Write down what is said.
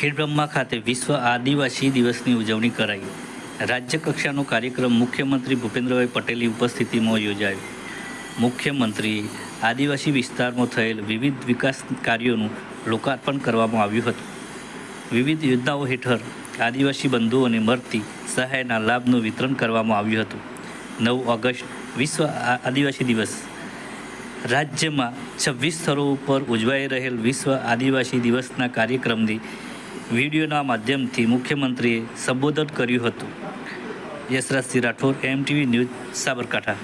ખેડબ્રહ્મા ખાતે વિશ્વ આદિવાસી દિવસની ઉજવણી કરાઈ. રાજ્ય કક્ષાનો કાર્યક્રમ મુખ્યમંત્રી ભૂપેન્દ્રભાઈ પટેલની ઉપસ્થિતિમાં યોજાયો. મુખ્યમંત્રીએ આદિવાસી વિસ્તારમાં થયેલ વિવિધ વિકાસ કાર્યોનું લોકાર્પણ કરવામાં આવ્યું હતું. વિવિધ યોજનાઓ હેઠળ આદિવાસી બંધુઓને મળતી સહાયના લાભનું વિતરણ કરવામાં આવ્યું હતું. 9 ઓગસ્ટ વિશ્વ આદિવાસી દિવસ. રાજ્યમાં 26 સ્થળો ઉપર ઉજવાઈ રહેલ વિશ્વ આદિવાસી દિવસના કાર્યક્રમની વિડીયોના માધ્યમથી મુખ્યમંત્રીએ સંબોધન કર્યું હતું. Yashrajsinh Rathod, MTV news, Sabarkantha.